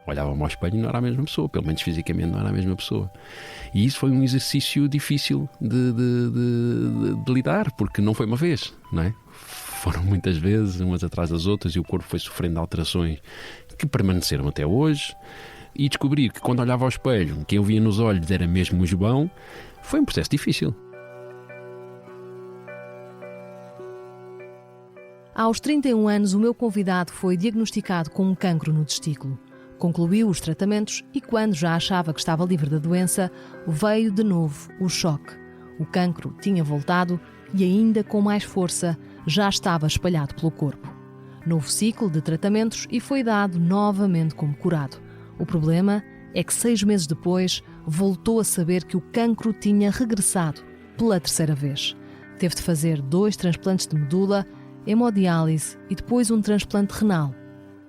Olhava-me ao espelho e não era a mesma pessoa, pelo menos fisicamente não era a mesma pessoa. E isso foi um exercício difícil de lidar, porque não foi uma vez, não é? Foram muitas vezes, umas atrás das outras, e o corpo foi sofrendo alterações que permaneceram até hoje. E descobrir que quando olhava ao espelho, quem eu via nos olhos era mesmo o João, foi um processo difícil. Aos 31 anos, o meu convidado foi diagnosticado com um cancro no testículo. Concluiu os tratamentos e, quando já achava que estava livre da doença, veio de novo o choque. O cancro tinha voltado e, ainda com mais força, já estava espalhado pelo corpo. Novo ciclo de tratamentos e foi dado novamente como curado. O problema é que 6 meses depois voltou a saber que o cancro tinha regressado pela 3ª vez. Teve de fazer 2 transplantes de medula, hemodiálise e depois um transplante renal.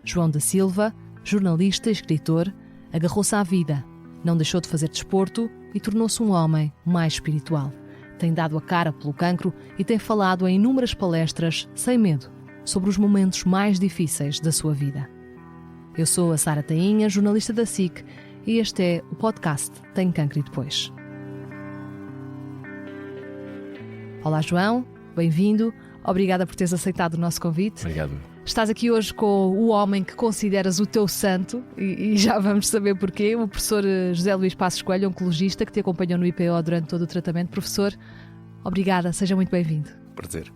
João da Silva, jornalista e escritor, agarrou-se à vida, não deixou de fazer desporto e tornou-se um homem mais espiritual. Tem dado a cara pelo cancro e tem falado em inúmeras palestras, sem medo, sobre os momentos mais difíceis da sua vida. Eu sou a Sara Tainha, jornalista da SIC, e este é o podcast Tenho Cancro e Depois. Olá, João, bem-vindo. Obrigada por teres aceitado o nosso convite. Obrigado. Estás aqui hoje com o homem que consideras o teu santo, e já vamos saber porquê, o professor José Luís Passos Coelho, oncologista, que te acompanhou no IPO durante todo o tratamento. Professor, obrigada, seja muito bem-vindo. Prazer.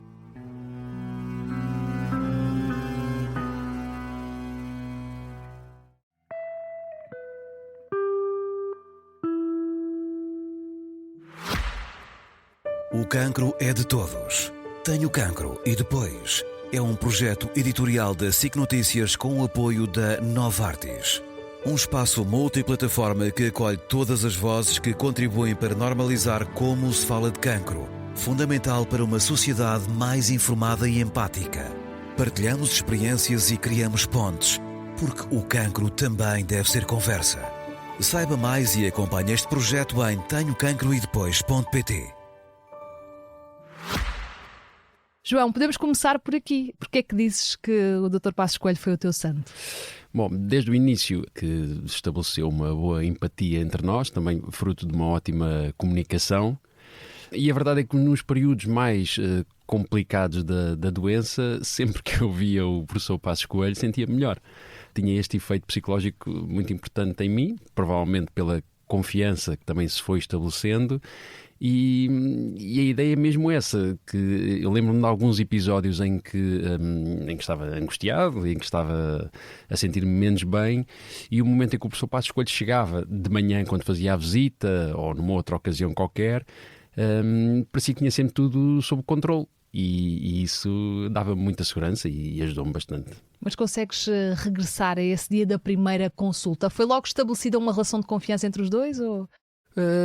O cancro é de todos. Tenho Cancro e Depois é um projeto editorial da SIC Notícias com o apoio da Novartis. Um espaço multiplataforma que acolhe todas as vozes que contribuem para normalizar como se fala de cancro, fundamental para uma sociedade mais informada e empática. Partilhamos experiências e criamos pontes, porque o cancro também deve ser conversa. Saiba mais e acompanhe este projeto em tenhocancroedepois.pt. João, podemos começar por aqui. Porquê é que dizes que o Dr. Passos Coelho foi o teu santo? Bom, desde o início que estabeleceu uma boa empatia entre nós, também fruto de uma ótima comunicação. E a verdade é que nos períodos mais complicados da doença, sempre que eu via o professor Passos Coelho, sentia-me melhor. Tinha este efeito psicológico muito importante em mim, provavelmente pela confiança que também se foi estabelecendo. E a ideia é mesmo essa, que eu lembro-me de alguns episódios em que estava angustiado, em que estava a sentir-me menos bem, e o momento em que o professor Passos Coelho chegava de manhã quando fazia a visita, ou numa outra ocasião qualquer, parecia que tinha sempre tudo sob controle, e isso dava-me muita segurança e ajudou-me bastante. Mas consegues regressar a esse dia da primeira consulta? Foi logo estabelecida uma relação de confiança entre os dois? Ou...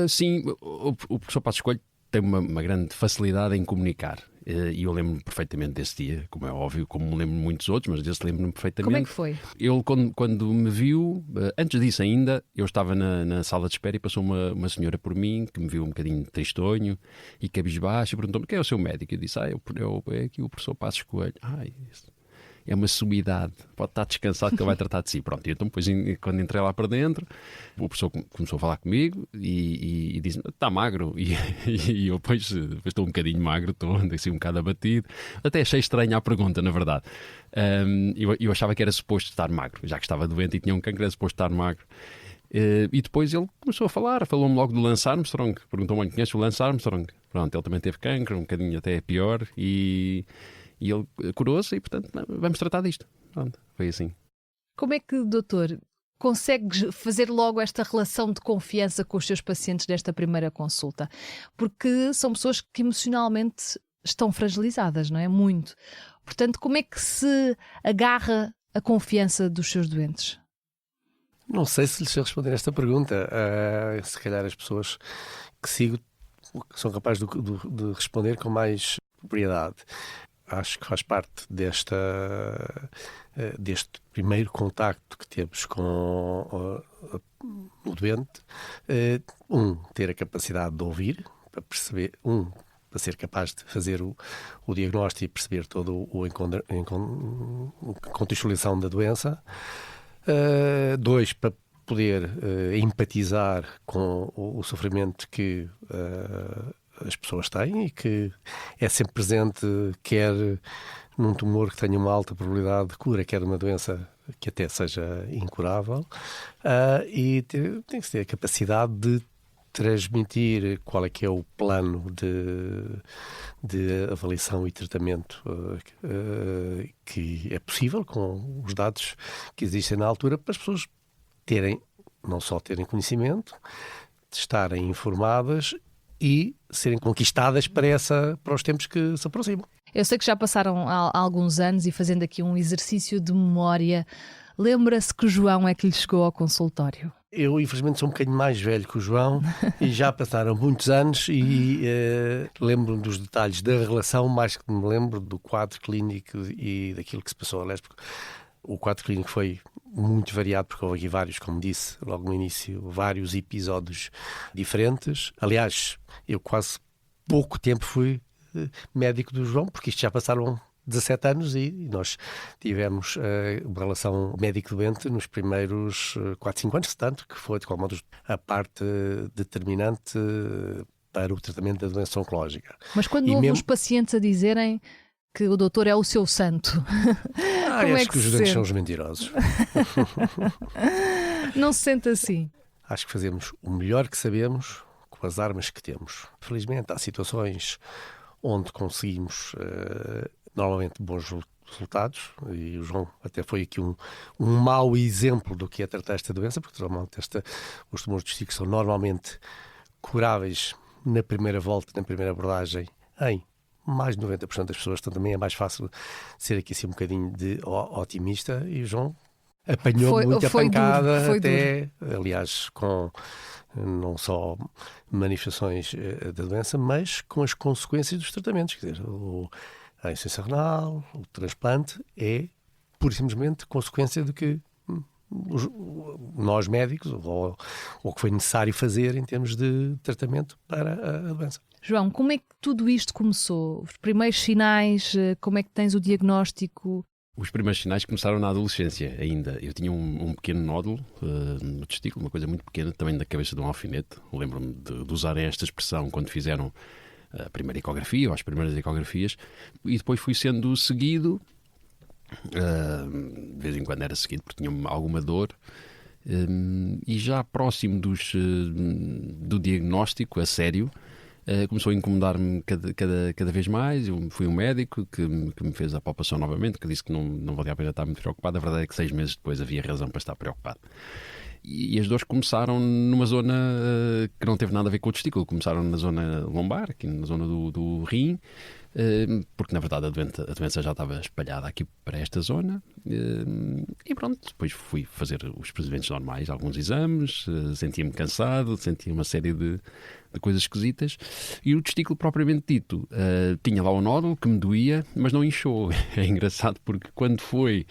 Sim, o professor Passos Coelho tem uma grande facilidade em comunicar, e eu lembro-me perfeitamente desse dia, como é óbvio, como me lembro de muitos outros, mas desse lembro-me perfeitamente. Como é que foi? Ele, quando me viu, antes disso ainda, eu estava na sala de espera e passou uma senhora por mim, que me viu um bocadinho tristonho e cabisbaixo, e perguntou-me: quem é o seu médico? Eu disse: é aqui o professor Passos Coelho. Isso é uma sumidade, pode estar descansado que ele vai tratar de si. Pronto, e então depois, quando entrei lá para dentro, o professor começou a falar comigo e disse: está magro. E eu depois estou um bocadinho magro, estou assim um bocado abatido. Até achei estranha a pergunta, na verdade. Eu achava que era suposto estar magro, já que estava doente e tinha um cancro, era suposto estar magro. E depois ele começou a falar, falou-me logo do Lance Armstrong, perguntou-me: conhece o Lance Armstrong? Pronto, ele também teve cancro, um bocadinho até pior, e ele curou-se e, portanto, vamos tratar disto. Pronto, foi assim. Como é que, doutor, consegues fazer logo esta relação de confiança com os seus pacientes desta primeira consulta? Porque são pessoas que emocionalmente estão fragilizadas, não é? Muito. Portanto, como é que se agarra a confiança dos seus doentes? Não sei se lhes sei responder esta pergunta. Se calhar as pessoas que sigo são capazes de responder com mais propriedade. Acho que faz parte deste primeiro contacto que temos com o doente. Ter a capacidade de ouvir, para perceber, para ser capaz de fazer o diagnóstico e perceber todo a contextualização da doença. 2, para poder empatizar com o sofrimento que as pessoas têm e que é sempre presente, quer num tumor que tenha uma alta probabilidade de cura, quer numa doença que até seja incurável, e tem que ter a capacidade de transmitir qual é que é o plano de avaliação e tratamento que é possível com os dados que existem na altura, para as pessoas não só terem conhecimento, estarem informadas e serem conquistadas para os tempos que se aproximam. Eu sei que já passaram alguns anos, e fazendo aqui um exercício de memória, lembra-se que o João é que lhe chegou ao consultório? Eu, infelizmente, sou um bocadinho mais velho que o João e já passaram muitos anos e lembro-me dos detalhes da relação, mais que me lembro do quadro clínico e daquilo que se passou. Aliás, porque o quadro clínico foi muito variado, porque houve aqui vários, como disse logo no início, vários episódios diferentes. Aliás, eu quase pouco tempo fui médico do João, porque isto já passaram 17 anos e nós tivemos uma relação médico-doente nos primeiros 4, 5 anos, tanto que foi, de qualquer modo, a parte determinante para o tratamento da doença oncológica. Mas quando houve os pacientes a dizerem que o doutor é o seu santo, como acho que os doentes são os mentirosos. Não se sente assim? Acho que fazemos o melhor que sabemos com as armas que temos. Felizmente há situações onde conseguimos normalmente bons resultados, e o João até foi aqui um mau exemplo do que é tratar esta doença, porque normalmente os tumores de testículo são normalmente curáveis na primeira volta, na primeira abordagem, em mais de 90% das pessoas. Então também é mais fácil ser aqui assim um bocadinho de otimista, e o João apanhou muita pancada, duro, até, aliás, com não só manifestações da doença, mas com as consequências dos tratamentos. Quer dizer, a insuficiência renal, o transplante é pura e simplesmente consequência do que nós médicos, ou o que foi necessário fazer em termos de tratamento para a doença. João, como é que tudo isto começou? Os primeiros sinais, como é que tens o diagnóstico? Os primeiros sinais começaram na adolescência ainda. Eu tinha um pequeno nódulo no testículo, uma coisa muito pequena, também da cabeça de um alfinete. Lembro-me de usarem esta expressão quando fizeram a primeira ecografia, ou as primeiras ecografias, e depois fui sendo seguido, de vez em quando era seguido porque tinha alguma dor, e já próximo do diagnóstico a sério, começou a incomodar-me cada vez mais. Eu fui um médico que me fez a palpação novamente, que disse que não valia a pena estar muito preocupado. A verdade é que 6 meses depois havia razão para estar preocupado. E as dores começaram numa zona que não teve nada a ver com o testículo. Começaram na zona lombar, aqui na zona do rim, porque na verdade a doença já estava espalhada aqui para esta zona. E pronto, depois fui fazer os procedimentos normais, alguns exames, sentia-me cansado, sentia uma série de coisas esquisitas, e o testículo propriamente dito tinha lá o nódulo que me doía, mas não inchou. É engraçado porque quando foi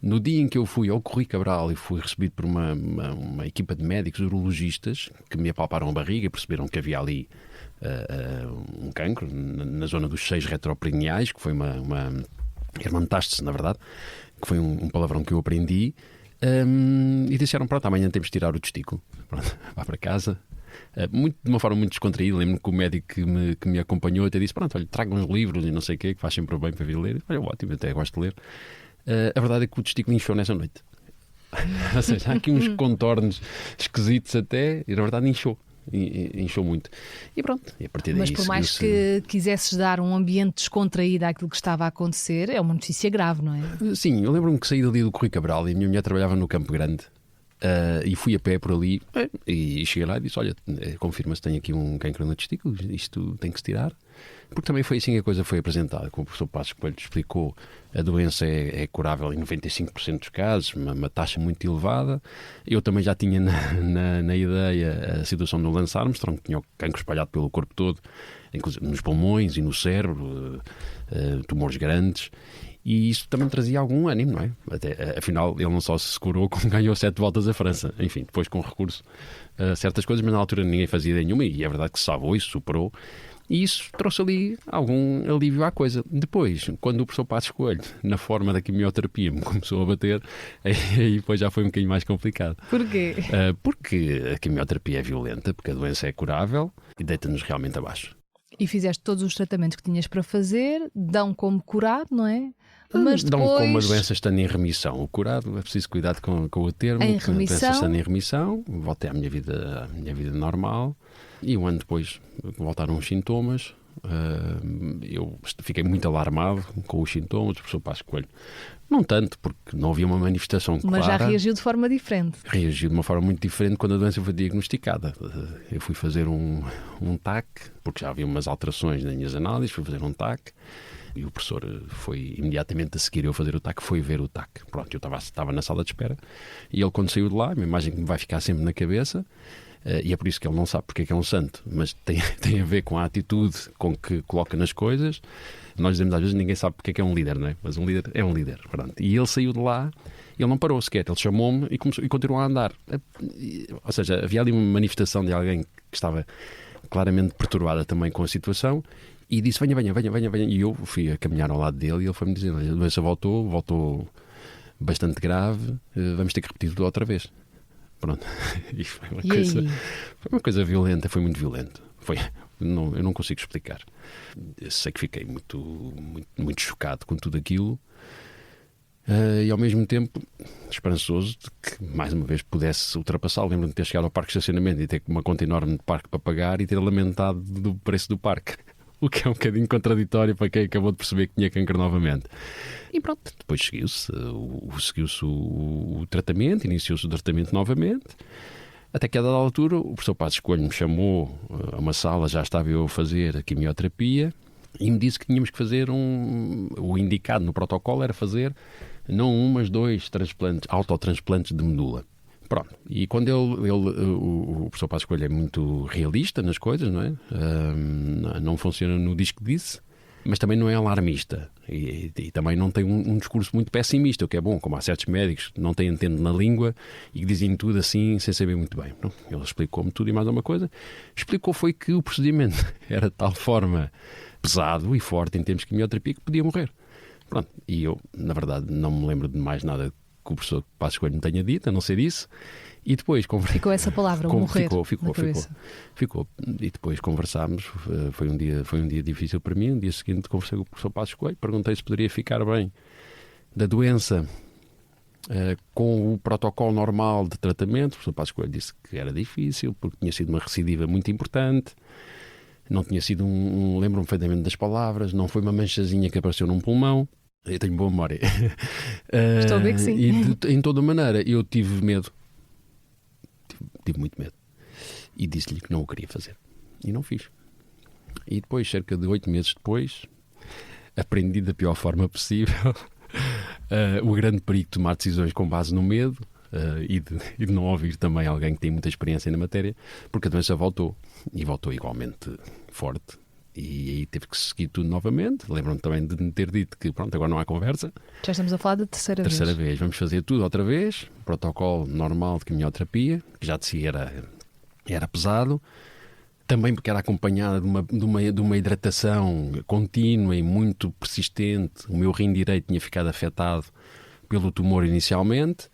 no dia em que eu fui ao Correio Cabral e fui recebido por uma equipa de médicos urologistas que me apalparam a barriga e perceberam que havia ali um cancro na zona dos seios retroperineais, que foi uma hermantástase, na verdade, que foi um palavrão que eu aprendi, e disseram: pronto, amanhã temos de tirar o testículo. Pronto, vá para casa. De uma forma muito descontraída. Lembro-me que o médico que me acompanhou até disse: pronto, olha, traga uns livros e não sei o quê, que faz sempre bem para vir ler. Olha, ótimo, até gosto de ler. A verdade é que o testículo inchou nessa noite. Ou seja, há aqui uns contornos esquisitos até, e na verdade inchou muito. E pronto, e a partir daí... Mas por mais que quisesses dar um ambiente descontraído àquilo que estava a acontecer, é uma notícia grave, não é? Sim, eu lembro-me que saí dali do Correio Cabral e a minha mulher trabalhava no Campo Grande. E fui a pé por ali e cheguei lá e disse: olha, confirma-se que tenho aqui um cancro no testículo, isto tem que se tirar. Porque também foi assim que a coisa foi apresentada. Como o professor Passos Coelho explicou, a doença é curável em 95% dos casos, uma taxa muito elevada. Eu também já tinha na ideia a situação do Lance Armstrong, que tinha o cancro espalhado pelo corpo todo, inclusive nos pulmões e no cérebro, tumores grandes. E isso também trazia algum ânimo, não é? Afinal, ele não só se curou, como ganhou 7 voltas à França. Enfim, depois com recurso a certas coisas, mas na altura ninguém fazia ideia nenhuma, e é verdade que se salvou e se superou. E isso trouxe ali algum alívio à coisa. Depois, quando o professor Passos Coelho, na forma da quimioterapia, me começou a bater, aí depois já foi um bocadinho mais complicado. Porquê? Porque a quimioterapia é violenta, porque a doença é curável e deita-nos realmente abaixo. E fizeste todos os tratamentos que tinhas para fazer, dão como curado, não é? Mas Dão depois... como a doença estando em remissão. O curado, é preciso cuidar com o termo. Em A doença remissão. estando em remissão, voltei à minha vida normal. E um ano depois voltaram os sintomas. Eu fiquei muito alarmado com os sintomas. O professor Passos Coelho, não tanto, porque não havia uma manifestação clara. Mas já reagiu de forma diferente. Reagiu de uma forma muito diferente quando a doença foi diagnosticada. Eu fui fazer um TAC, porque já havia umas alterações nas minhas análises, fui fazer um TAC. E o professor foi imediatamente a seguir eu fazer o TAC, foi ver o TAC. Pronto, eu estava na sala de espera e ele, quando saiu de lá, uma imagem que me vai ficar sempre na cabeça, e é por isso que ele não sabe porque é que é um santo, mas tem a ver com a atitude com que coloca nas coisas. Nós dizemos às vezes ninguém sabe porque é que é um líder, não é? Mas um líder é um líder. Pronto. E ele saiu de lá, ele não parou sequer, ele chamou-me e continuou a andar. Ou seja, havia ali uma manifestação de alguém que estava claramente perturbada também com a situação. E disse, venha. E eu fui a caminhar ao lado dele e ele foi-me dizer, a doença voltou bastante grave, vamos ter que repetir tudo outra vez. Pronto. E foi uma coisa violenta, foi muito violento. Eu não consigo explicar. Eu sei que fiquei muito chocado com tudo aquilo. E ao mesmo tempo esperançoso de que mais uma vez pudesse ultrapassar. Lembro-me de ter chegado ao parque de estacionamento e ter uma conta enorme de parque para pagar e ter lamentado do preço do parque. O que é um bocadinho contraditório para quem acabou de perceber que tinha cancro novamente. E pronto, depois seguiu-se o tratamento, iniciou-se o tratamento novamente, até que a dada altura o professor Passos Coelho me chamou a uma sala, já estava eu a fazer a quimioterapia, e me disse que tínhamos que fazer o indicado no protocolo era fazer não um, mas 2 transplantes, autotransplantes de medula. Pronto, e quando o professor Passos Coelho é muito realista nas coisas, não é? Não funciona no disco disse, mas também não é alarmista e também não tem um discurso muito pessimista, o que é bom, como há certos médicos que não têm entendo na língua e que dizem tudo assim sem saber muito bem. Não? Ele explicou-me tudo e mais alguma coisa. Explicou foi que o procedimento era de tal forma pesado e forte em termos de quimioterapia que podia morrer. Pronto, e eu, na verdade, não me lembro de mais nada que o professor Passos Coelho me tenha dito, a não ser isso. E depois ficou essa palavra, morrer. Ficou. E depois conversámos. Foi um dia difícil para mim. No dia seguinte conversei com o professor Passos Coelho, perguntei se poderia ficar bem da doença com o protocolo normal de tratamento. O professor Passos Coelho disse que era difícil, porque tinha sido uma recidiva muito importante. Não tinha sido lembro-me perfeitamente das palavras, não foi uma manchazinha que apareceu num pulmão. Eu tenho boa memória. Estou a ver que sim. E em toda maneira, eu tive medo. Tive muito medo. E disse-lhe que não o queria fazer. E não fiz. E depois, cerca de 8 meses depois, aprendi da pior forma possível o grande perigo de tomar decisões com base no medo e de não ouvir também alguém que tem muita experiência na matéria, porque a doença voltou. E voltou igualmente forte. E aí teve que seguir tudo novamente. Lembro-me também de me ter dito que pronto, agora não há conversa. Já estamos a falar da terceira vez. Vamos fazer tudo outra vez. Protocolo normal de quimioterapia, que já de si era pesado. Também porque era acompanhada de uma hidratação contínua e muito persistente. O meu rim direito tinha ficado afetado pelo tumor inicialmente.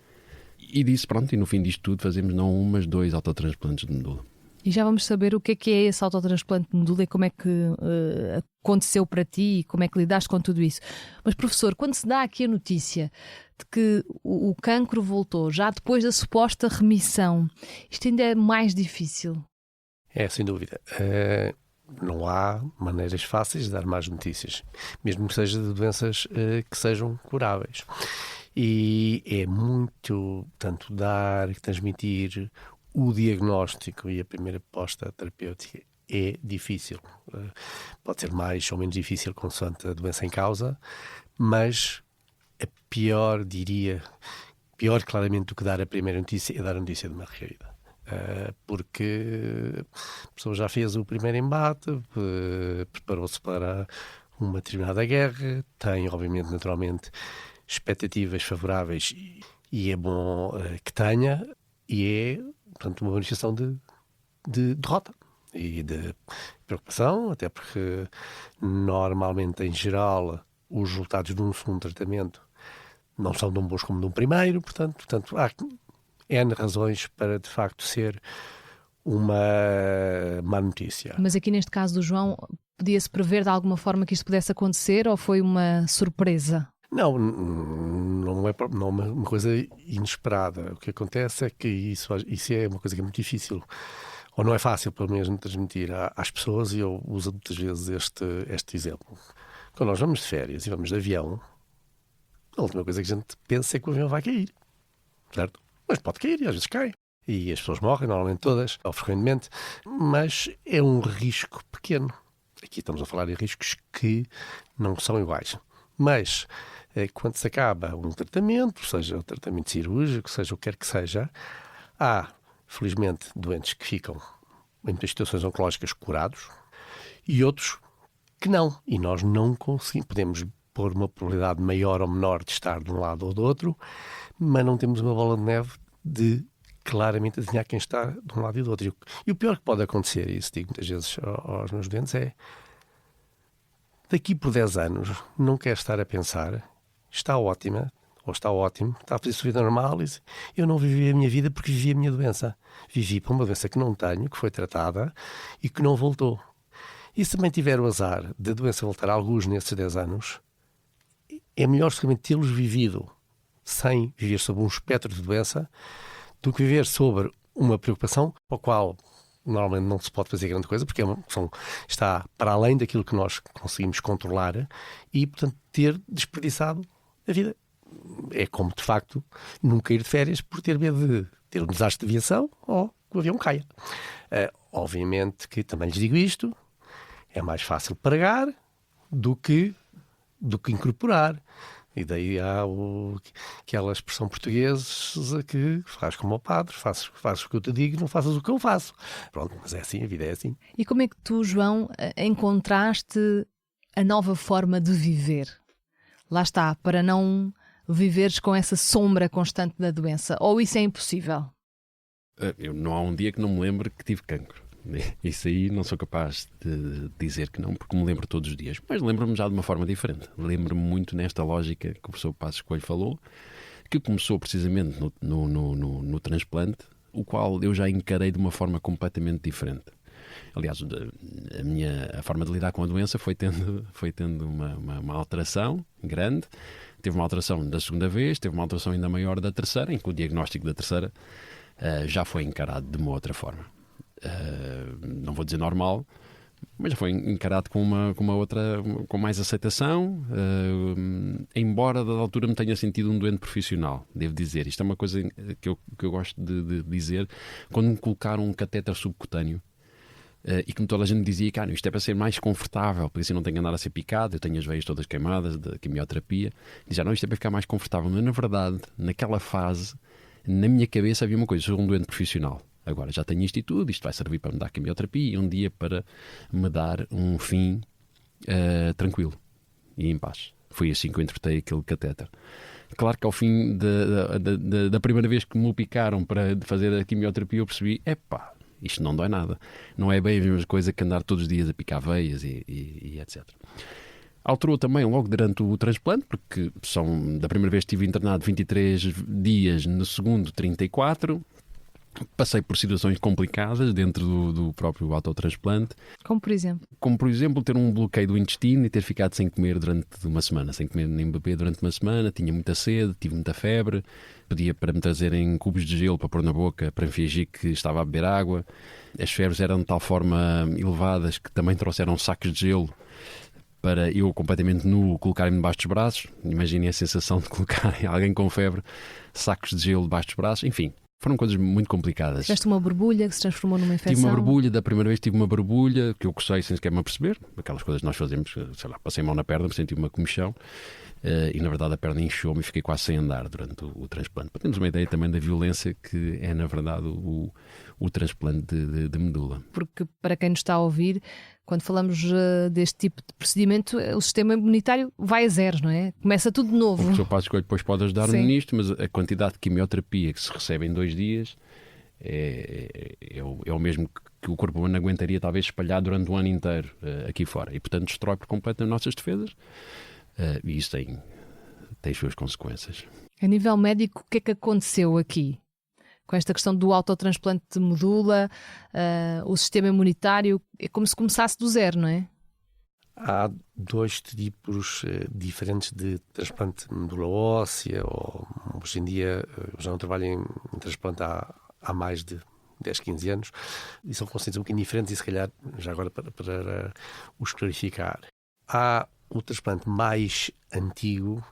E disse, pronto, e no fim disto tudo fazemos não um, mas 2 autotransplantes de medula. E já vamos saber o que é esse autotransplante de medula e como é que aconteceu para ti e como é que lidaste com tudo isso. Mas, professor, quando se dá aqui a notícia de que o cancro voltou, já depois da suposta remissão, isto ainda é mais difícil? É, sem dúvida. Não há maneiras fáceis de dar mais notícias, mesmo que seja de doenças que sejam curáveis. E é muito, tanto dar e transmitir o diagnóstico e a primeira proposta terapêutica é difícil. Pode ser mais ou menos difícil consoante a doença em causa, mas a pior pior claramente do que dar a primeira notícia é dar a notícia de uma recaída. Porque a pessoa já fez o primeiro embate, preparou-se para uma determinada guerra, tem obviamente naturalmente expectativas favoráveis e é bom que tenha, e é portanto uma manifestação de derrota e de preocupação, até porque normalmente, em geral, os resultados de um segundo tratamento não são tão bons como de um primeiro, portanto há N razões para, de facto, ser uma má notícia. Mas aqui neste caso do João, podia-se prever de alguma forma que isto pudesse acontecer ou foi uma surpresa? Não é uma coisa inesperada. O que acontece é que isso é uma coisa que é muito difícil, ou não é fácil, pelo menos, de transmitir às pessoas, e eu uso muitas vezes este exemplo. Quando nós vamos de férias e vamos de avião, a última coisa que a gente pensa é que o avião vai cair, certo? Mas pode cair e às vezes cai. E as pessoas morrem, normalmente todas, ou frequentemente, mas é um risco pequeno. Aqui estamos a falar de riscos que não são iguais. Mas quando se acaba um tratamento, seja o tratamento cirúrgico, seja o que quer que seja, há, felizmente, doentes que ficam, em muitas situações oncológicas, curados, e outros que não. E nós não conseguimos, podemos pôr uma probabilidade maior ou menor de estar de um lado ou do outro, mas não temos uma bola de neve de claramente adivinhar quem está de um lado e do outro. E o pior que pode acontecer, e isso digo muitas vezes aos meus doentes, é daqui por 10 anos não quer estar a pensar está ótima, ou está ótimo, está a fazer sua vida normal, e eu não vivi a minha vida porque vivi a minha doença. Vivi para uma doença que não tenho, que foi tratada e que não voltou. E se também tiver o azar da doença voltar a alguns nesses 10 anos, é melhor seguramente tê-los vivido sem viver sob um espectro de doença do que viver sobre uma preocupação para a qual normalmente não se pode fazer grande coisa, porque está para além daquilo que nós conseguimos controlar e, portanto, ter desperdiçado a vida. É como, de facto, nunca ir de férias por ter medo de ter um desastre de aviação ou que o avião caia. Obviamente que também lhes digo isto, é mais fácil pagar do que incorporar. E daí há aquela expressão portuguesa que faz como o padre, fazes o que eu te digo, não faças o que eu faço. Pronto, mas é assim, a vida é assim. E como é que tu, João, encontraste a nova forma de viver? Lá está, para não viveres com essa sombra constante da doença. Ou isso é impossível? Não há um dia que não me lembre que tive cancro. Isso aí não sou capaz de dizer que não, porque me lembro todos os dias. Mas lembro-me já de uma forma diferente. Lembro-me muito nesta lógica que o professor Passos Coelho falou, que começou precisamente no transplante, o qual eu já encarei de uma forma completamente diferente. Aliás, a forma de lidar com a doença foi tendo uma alteração grande. Teve uma alteração da segunda vez, teve uma alteração ainda maior da terceira, em que o diagnóstico da terceira já foi encarado de uma outra forma. Não vou dizer normal, mas já foi encarado com uma outra, com mais aceitação, embora da altura me tenha sentido um doente profissional, devo dizer. Isto é uma coisa que eu gosto de dizer. Quando me colocaram um catéter subcutâneo e que toda a gente dizia que isto é para ser mais confortável, porque assim não tenho que andar a ser picado, eu tenho as veias todas queimadas da quimioterapia, dizia, isto é para ficar mais confortável. Mas na verdade, naquela fase, na minha cabeça havia uma coisa: sou um doente profissional. Agora já tenho isto e tudo, isto vai servir para me dar quimioterapia e um dia para me dar um fim tranquilo e em paz. Foi assim que eu interpretei aquele catéter. Claro que ao fim da primeira vez que me o picaram para fazer a quimioterapia, eu percebi, isto não dói nada. Não é bem a mesma coisa que andar todos os dias a picar veias e etc. Alterou também logo durante o transplante, porque da primeira vez estive internado 23 dias, no segundo 34. Passei por situações complicadas dentro do próprio autotransplante. Como por exemplo? Como por exemplo ter um bloqueio do intestino e ter ficado sem comer durante uma semana, sem comer nem beber durante uma semana. Tinha muita sede, tive muita febre, pedia para me trazerem cubos de gelo para pôr na boca para fingir que estava a beber água. As febres eram de tal forma elevadas que também trouxeram sacos de gelo para eu, completamente nu, colocarem-me debaixo dos braços. Imaginem a sensação de colocarem alguém com febre, sacos de gelo debaixo dos braços, enfim. Foram coisas muito complicadas. Tiveste uma borbulha que se transformou numa infecção? Tive uma borbulha, da primeira vez tive uma borbulha que eu cocei sem sequer me aperceber. Aquelas coisas que nós fazemos, passei a mão na perna, me senti uma comichão e na verdade a perna inchou-me e fiquei quase sem andar durante o transplante. Para termos uma ideia também da violência que é na verdade o transplante de medula. Porque para quem nos está a ouvir, quando falamos deste tipo de procedimento, o sistema imunitário vai a zeros, não é? Começa tudo de novo. O professor Passos Coelho depois pode ajudar-me nisto, mas a quantidade de quimioterapia que se recebe em 2 dias é o mesmo que o corpo humano aguentaria talvez espalhar durante um ano inteiro aqui fora. E, portanto, destrói por completo as nossas defesas. E isso tem suas consequências. A nível médico, o que é que aconteceu aqui? Com esta questão do autotransplante de medula, o sistema imunitário, é como se começasse do zero, não é? Há 2 tipos diferentes de transplante de medula óssea. Hoje em dia já não trabalho em transplante há mais de 10, 15 anos, e são conceitos um bocadinho diferentes, e se calhar, já agora para os clarificar. Há o transplante mais antigo,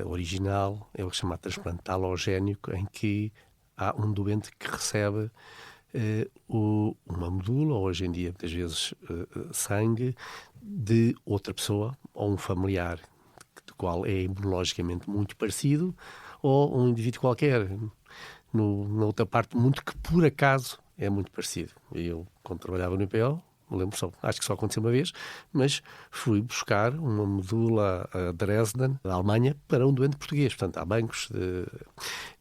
original, é o chamado transplante halogénico, em que há um doente que recebe uma medula, ou hoje em dia, muitas vezes, sangue, de outra pessoa, ou um familiar, do qual é imunologicamente muito parecido, ou um indivíduo qualquer, na outra parte do mundo, que por acaso é muito parecido. Eu, quando trabalhava no IPO, me lembro acho que só aconteceu uma vez, mas fui buscar uma medula a Dresden, da Alemanha, para um doente português. Portanto, há bancos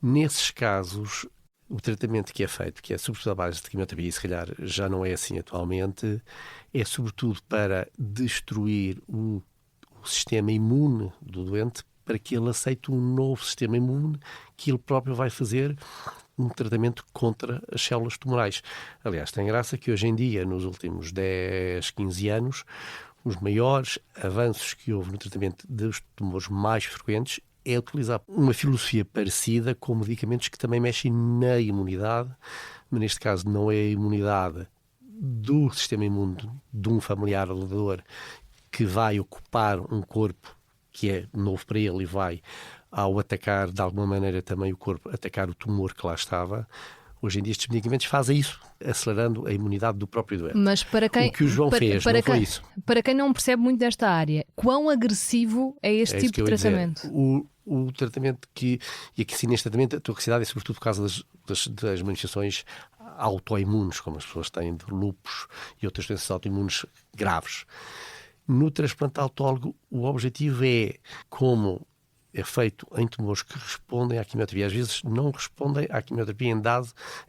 Nesses casos, o tratamento que é feito, que é sobretudo à base de quimioterapia, e se calhar já não é assim atualmente, é sobretudo para destruir o sistema imune do doente, para que ele aceite um novo sistema imune, que ele próprio vai fazer um tratamento contra as células tumorais. Aliás, tem graça que hoje em dia, nos últimos 10, 15 anos, os maiores avanços que houve no tratamento dos tumores mais frequentes é utilizar uma filosofia parecida com medicamentos que também mexem na imunidade, mas neste caso não é a imunidade do sistema imune de um familiar ou doador que vai ocupar um corpo que é novo para ele e vai, ao atacar de alguma maneira também o corpo, atacar o tumor que lá estava. Hoje em dia estes medicamentos fazem isso, acelerando a imunidade do próprio doente. Mas para quem, o que o João fez não foi isso. Para quem não percebe muito desta área, quão agressivo é este tipo de tratamento? O tratamento e aqui sim, neste tratamento, a toxicidade é sobretudo por causa das manifestações autoimunes, como as pessoas têm de lúpus e outras doenças autoimunes graves. No transplante autólogo, o objetivo é, como é feito em tumores que respondem à quimioterapia, às vezes não respondem à quimioterapia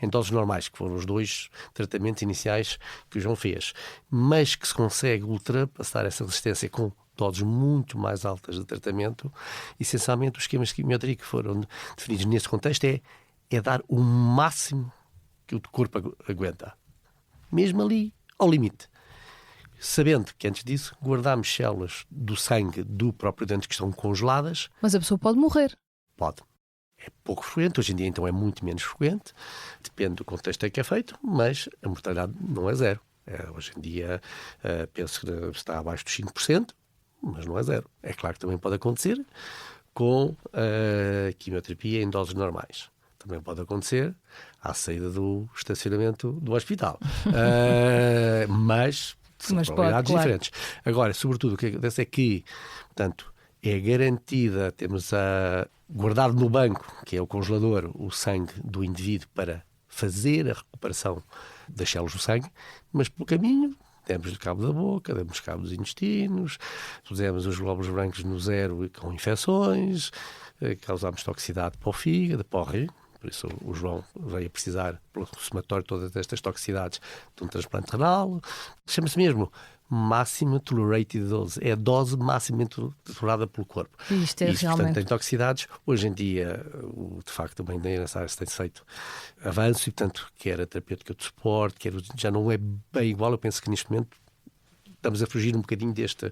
em doses normais, que foram os 2 tratamentos iniciais que o João fez, mas que se consegue ultrapassar essa resistência com doses muito mais altas de tratamento. Essencialmente, os esquemas de quimioterapia que foram definidos nesse contexto é dar o máximo que o corpo aguenta, mesmo ali ao limite. Sabendo que antes disso guardamos células do sangue do próprio doente que estão congeladas. Mas a pessoa pode morrer. Pode. É pouco frequente, hoje em dia então é muito menos frequente, depende do contexto em que é feito, mas a mortalidade não é zero. Hoje em dia penso que está abaixo dos 5%, mas não é zero. É claro que também pode acontecer com a quimioterapia em doses normais. Também pode acontecer à saída do estacionamento do hospital. Mas são probabilidades diferentes. Agora, sobretudo, o que acontece é que, portanto, é garantida, temos guardado no banco, que é o congelador, o sangue do indivíduo para fazer a recuperação das células do sangue, mas pelo caminho demos-lhe cabo da boca, demos cabo dos intestinos, pusemos os glóbulos brancos no zero com infecções, causámos toxicidade para o fígado, para o rim. Por isso o João veio a precisar, pelo somatório de todas estas toxicidades, de um transplante renal. Chama-se mesmo máxima tolerated dose. É a dose máxima tolerada pelo corpo. Isto é realmente... Portanto, tem toxicidades. Hoje em dia, de facto, também nessa área tem-se feito avanço e, portanto, quer a terapêutica de suporte, já não é bem igual. Eu penso que neste momento estamos a fugir um bocadinho deste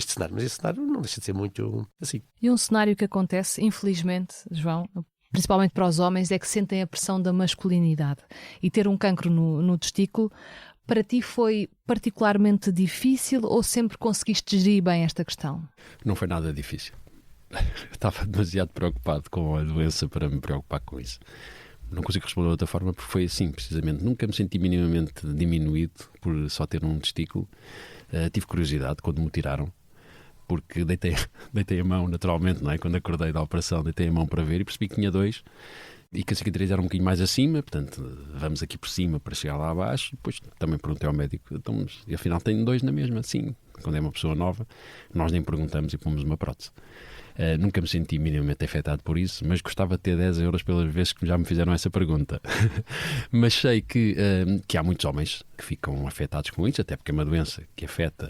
cenário. Mas esse cenário não deixa de ser muito assim. E um cenário que acontece, infelizmente, João, principalmente para os homens, é que sentem a pressão da masculinidade. E ter um cancro no testículo, para ti foi particularmente difícil ou sempre conseguiste gerir bem esta questão? Não foi nada difícil. Eu estava demasiado preocupado com a doença para me preocupar com isso. Não consigo responder de outra forma porque foi assim, precisamente. Nunca me senti minimamente diminuído por só ter um testículo. Tive curiosidade quando me tiraram, porque deitei a mão naturalmente, não é? Quando acordei da operação, deitei a mão para ver e percebi que tinha 2 e que a cicatriz era um bocadinho mais acima, portanto, vamos aqui por cima para chegar lá abaixo. Depois também perguntei ao médico, então, e afinal tenho 2 na mesma, sim. Quando é uma pessoa nova, nós nem perguntamos e pomos uma prótese. Nunca me senti minimamente afetado por isso, mas gostava de ter 10 euros pelas vezes que já me fizeram essa pergunta. Mas sei que há muitos homens que ficam afetados com isso, até porque é uma doença que afeta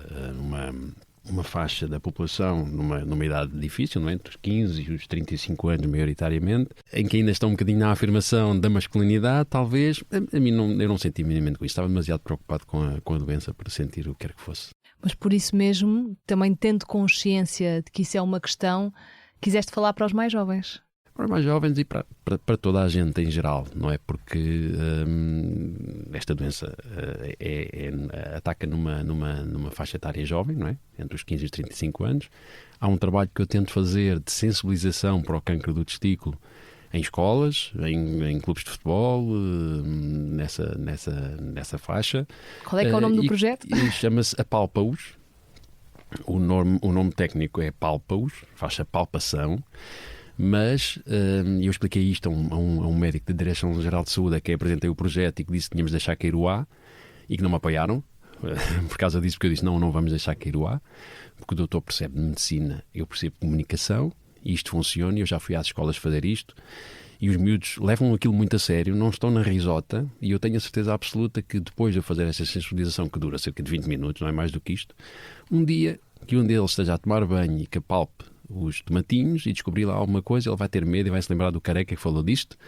uma faixa da população numa idade difícil, não é? Entre os 15 e os 35 anos, maioritariamente, em que ainda estão um bocadinho na afirmação da masculinidade, talvez. A mim eu não senti minimamente com isso. Estava demasiado preocupado com a doença para sentir o que quer que fosse. Mas por isso mesmo, também tendo consciência de que isso é uma questão, quiseste falar para os mais jovens. Para os mais jovens e para toda a gente em geral, não é? Porque esta doença ataca numa faixa etária jovem, não é? Entre os 15 e os 35 anos. Há um trabalho que eu tento fazer de sensibilização para o cancro do testículo em escolas, em clubes de futebol, nessa faixa. Qual é que é o nome do projeto? Chama-se Apalpa-os. O nome técnico é Palpa-os, faixa palpação. Mas eu expliquei isto a um médico da Direção-Geral de Saúde a quem apresentei o projeto e que disse que tínhamos de deixar cair o A e que não me apoiaram por causa disso, porque eu disse não vamos deixar cair o A, porque o doutor percebe de medicina, eu percebo de comunicação e isto funciona, e eu já fui às escolas fazer isto e os miúdos levam aquilo muito a sério, não estão na risota, e eu tenho a certeza absoluta que depois de eu fazer essa sensibilização que dura cerca de 20 minutos, não é mais do que isto, um dia que um deles esteja a tomar banho e que apalpe os tomatinhos e descobrir lá alguma coisa, ele vai ter medo e vai se lembrar do careca que falou disto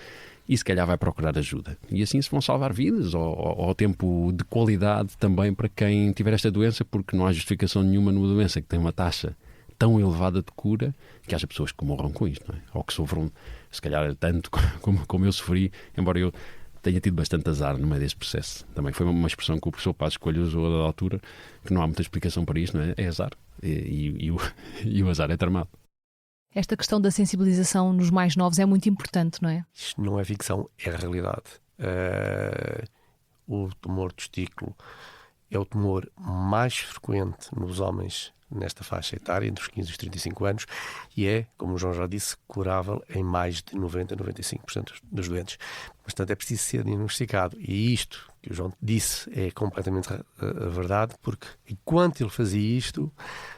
e se calhar vai procurar ajuda. E assim se vão salvar vidas ou tempo de qualidade também para quem tiver esta doença, porque não há justificação nenhuma numa doença que tem uma taxa tão elevada de cura que haja pessoas que morram com isto, não é? Ou que sofram, se calhar tanto como eu sofri, embora eu tenha tido bastante azar no meio desse processo. Também foi uma expressão que o professor Paz Coelho usou da altura, que não há muita explicação para isto, não é? É azar. E o azar é tramado. Esta questão da sensibilização nos mais novos é muito importante, não é? Isto não é ficção, é a realidade. O tumor do testículo é o tumor mais frequente nos homens nesta faixa etária, entre os 15 e os 35 anos, e é, como o João já disse, curável em mais de 90% a 95% dos doentes. Portanto, é preciso ser diagnosticado. E isto que o João disse é completamente a verdade, porque enquanto ele fazia isto,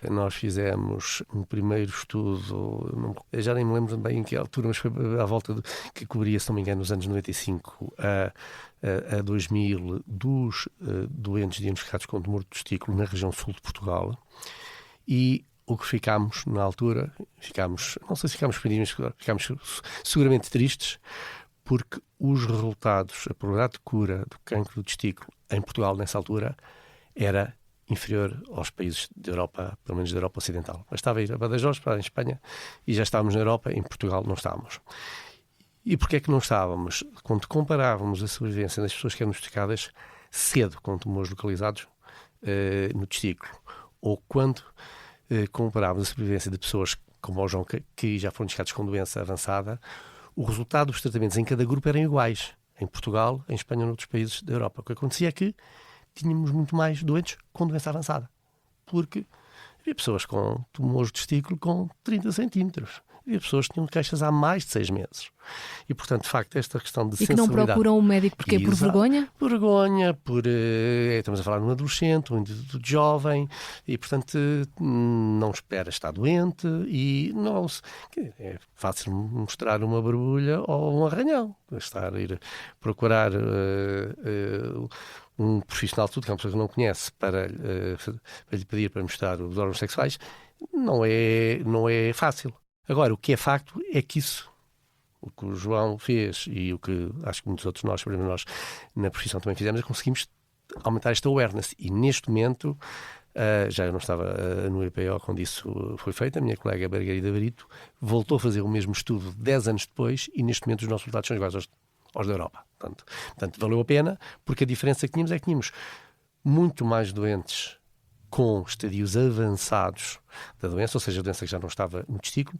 nós fizemos um primeiro estudo, já nem me lembro bem em que altura, mas foi à volta que cobria, se não me engano, nos anos 95 a 2000, dos doentes diagnosticados com tumor do testículo na região sul de Portugal. E o que ficámos na altura, não sei se ficámos surpreendidos, mas ficámos seguramente tristes, porque os resultados, a probabilidade de cura do cancro do testículo em Portugal nessa altura era inferior aos países da Europa, pelo menos da Europa Ocidental. Mas estava a ir a Badajoz, para a Espanha, e já estávamos na Europa, em Portugal não estávamos. E porquê é que não estávamos? Quando comparávamos a sobrevivência das pessoas que eram diagnosticadas cedo com tumores localizados no testículo, ou quando comparávamos a sobrevivência de pessoas como o João, que já foram diagnosticados com doença avançada, o resultado dos tratamentos em cada grupo eram iguais. Em Portugal, em Espanha e noutros países da Europa. O que acontecia é que tínhamos muito mais doentes com doença avançada. Porque havia pessoas com tumores de testículo com 30 centímetros. Havia pessoas que tinham queixas há mais de 6 meses. E, portanto, de facto, esta questão de sensibilidade... E que não procuram um médico porque por vergonha? Por vergonha, estamos a falar de um adolescente, um indivíduo jovem, e, portanto, não espera estar doente e não... É fácil mostrar uma borbulha ou um arranhão. Ir procurar um profissional de tudo, que é uma pessoa que não conhece, para lhe pedir para mostrar os órgãos sexuais, não é fácil. Agora, o que é facto é que isso, o que o João fez e o que acho que muitos outros nós na profissão também fizemos, é que conseguimos aumentar esta awareness. E neste momento, já eu não estava no EPO quando isso foi feito, a minha colega Margarida Brito voltou a fazer o mesmo estudo 10 anos depois e neste momento os nossos resultados são iguais aos da Europa. Portanto, valeu a pena, porque a diferença que tínhamos é que tínhamos muito mais doentes com estadios avançados da doença, ou seja, a doença que já não estava no testículo,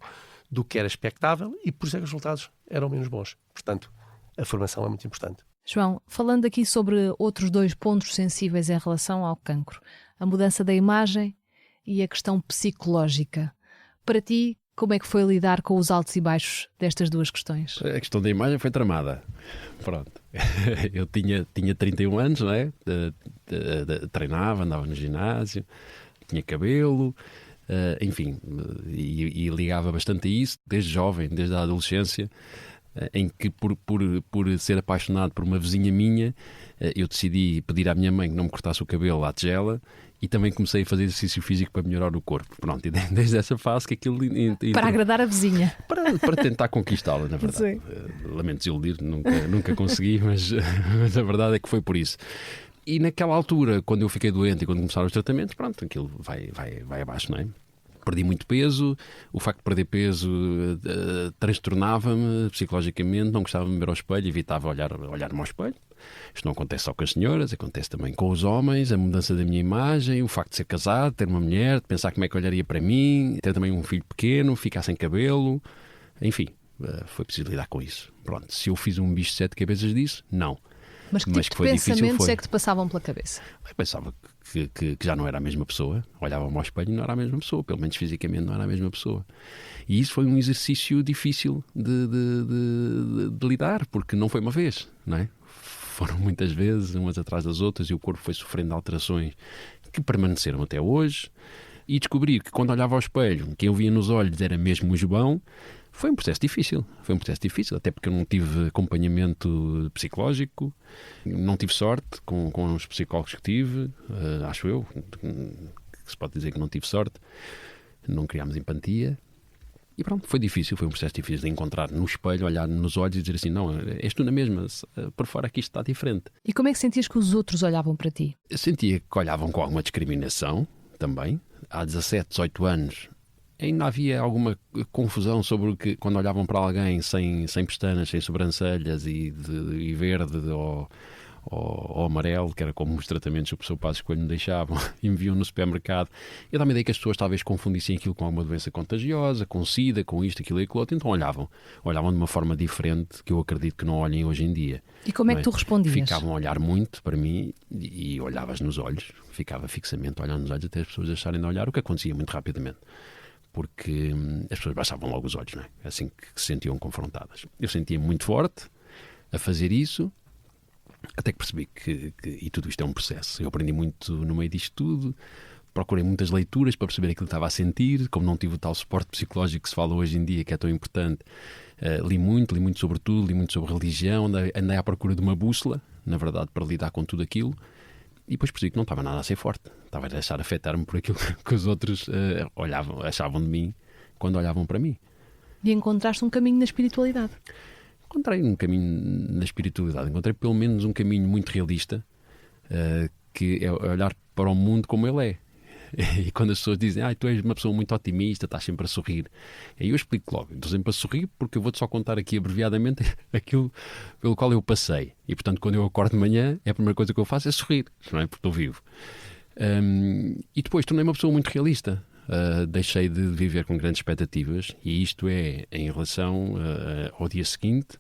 do que era expectável, e por isso é que os resultados eram menos bons. Portanto, a formação é muito importante. João, falando aqui sobre outros 2 pontos sensíveis em relação ao cancro, a mudança da imagem e a questão psicológica. Para ti, Como é que foi lidar com os altos e baixos destas duas questões? A questão da imagem foi tramada. Pronto. Eu tinha 31 anos, não é? Treinava, andava no ginásio, tinha cabelo, enfim, e ligava bastante a isso desde jovem, desde a adolescência, em que por ser apaixonado por uma vizinha minha, eu decidi pedir à minha mãe que não me cortasse o cabelo à tigela. E também comecei a fazer exercício físico para melhorar o corpo. Pronto, e desde essa fase que aquilo... Para agradar a vizinha. Para tentar conquistá-la, na verdade. Lamento desiludir, nunca consegui, mas a verdade é que foi por isso. E naquela altura, quando eu fiquei doente e quando começaram os tratamentos, pronto, aquilo vai abaixo, não é? Perdi muito peso, o facto de perder peso transtornava-me psicologicamente, não gostava de me ver ao espelho, evitava olhar-me ao espelho. Isto não acontece só com as senhoras, acontece também com os homens, a mudança da minha imagem, o facto de ser casado, ter uma mulher, de pensar como é que olharia para mim, ter também um filho pequeno, ficar sem cabelo, enfim, foi preciso lidar com isso. Pronto, se eu fiz um bicho de 7 cabeças disso, não. Mas que tipo de pensamentos é que te passavam pela cabeça? Eu pensava que já não era a mesma pessoa, olhava-me ao espelho e não era a mesma pessoa, pelo menos fisicamente não era a mesma pessoa. E isso foi um exercício difícil de lidar, porque não foi uma vez, não é? Foram muitas vezes, umas atrás das outras, e o corpo foi sofrendo alterações que permaneceram até hoje. E descobri que quando olhava ao espelho, quem eu via nos olhos era mesmo o João. Foi um processo difícil, até porque eu não tive acompanhamento psicológico, não tive sorte com os psicólogos que tive, acho eu, que se pode dizer que não tive sorte, não criámos empatia. E pronto, foi um processo difícil de encontrar no espelho, olhar nos olhos e dizer assim, não, és tu na mesma, por fora aqui isto está diferente. E como é que sentias que os outros olhavam para ti? Eu sentia que olhavam com alguma discriminação também. Há 17, 18 anos ainda havia alguma confusão sobre o que, quando olhavam para alguém sem pestanas, sem sobrancelhas e verde ou amarelo, que era como os tratamentos que o professor Passos Coelho me deixavam e me viam no supermercado. Eu dava-me a ideia que as pessoas talvez confundissem aquilo com alguma doença contagiosa, com sida, com isto, aquilo e aquilo outro. Então olhavam de uma forma diferente que eu acredito que não olhem hoje em dia. E como é que tu respondias? Ficavam a olhar muito para mim e olhavas nos olhos, ficava fixamente olhando nos olhos até as pessoas deixarem de olhar, o que acontecia muito rapidamente. Porque as pessoas baixavam logo os olhos, não é? Assim que se sentiam confrontadas. Eu sentia muito forte a fazer isso, até que percebi que e tudo isto é um processo. Eu aprendi muito no meio disto tudo, procurei muitas leituras para perceber aquilo que estava a sentir, como não tive o tal suporte psicológico que se fala hoje em dia, que é tão importante. Li muito sobre tudo, li muito sobre religião, andei à procura de uma bússola, na verdade, para lidar com tudo aquilo. E depois percebi que não estava nada a ser forte. Estava a deixar afetar-me por aquilo que os outros achavam de mim quando olhavam para mim. E encontraste um caminho na espiritualidade? Encontrei um caminho na espiritualidade. Encontrei pelo menos um caminho muito realista, que é olhar para o mundo como ele é. E quando as pessoas dizem, tu és uma pessoa muito otimista, estás sempre a sorrir. Aí eu explico logo, estou sempre a sorrir porque eu vou-te só contar aqui abreviadamente aquilo pelo qual eu passei. E portanto, quando eu acordo de manhã, a primeira coisa que eu faço é sorrir, não é? Porque estou vivo. E depois tornei-me uma pessoa muito realista. Deixei de viver com grandes expectativas, e isto é em relação ao dia seguinte,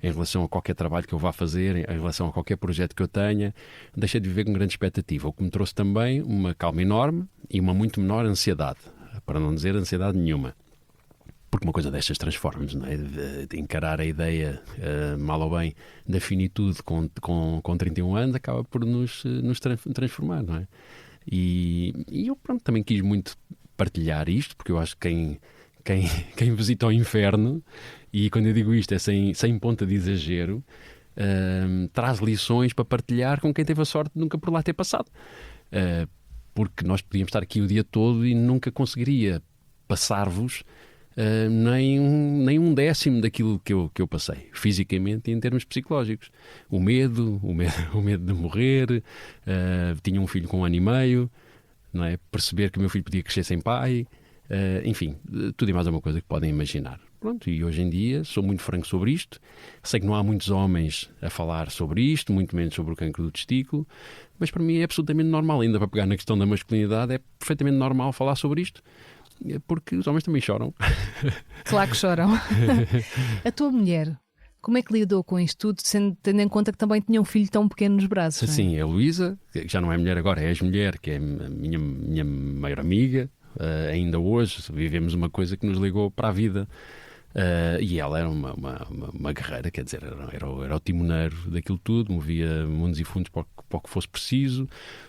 em relação a qualquer trabalho que eu vá fazer, em relação a qualquer projeto que eu tenha. Deixei de viver com grande expectativa, o que me trouxe também uma calma enorme e uma muito menor ansiedade, para não dizer ansiedade nenhuma. Porque uma coisa destas transforma-nos, não é? De encarar a ideia, mal ou bem, da finitude com 31 anos, acaba por nos transformar, não é? E eu também quis muito partilhar isto, porque eu acho que quem visita o inferno, e quando eu digo isto é sem ponta de exagero, traz lições para partilhar com quem teve a sorte de nunca por lá ter passado. Porque nós podíamos estar aqui o dia todo e nunca conseguiria passar-vos nem um décimo daquilo que eu passei, fisicamente e em termos psicológicos. O medo de morrer, tinha um filho com 1 ano e meio, não é? Perceber que o meu filho podia crescer sem pai, enfim, tudo e mais alguma coisa que podem imaginar. Pronto, e hoje em dia sou muito franco sobre isto. Sei que não há muitos homens a falar sobre isto, muito menos sobre o cancro do testículo, mas para mim é absolutamente normal. Ainda para pegar na questão da masculinidade, é perfeitamente normal falar sobre isto, porque os homens também choram. Claro que choram. A tua mulher, como é que lidou com isto tudo, tendo em conta que também tinha um filho tão pequeno nos braços? Sim, a Luísa, que já não é mulher agora, é ex-mulher, que é a minha maior amiga, Ainda hoje vivemos uma coisa que nos ligou para a vida. E ela era uma guerreira, quer dizer, era o timoneiro daquilo tudo, movia mundos e fundos para o que fosse preciso,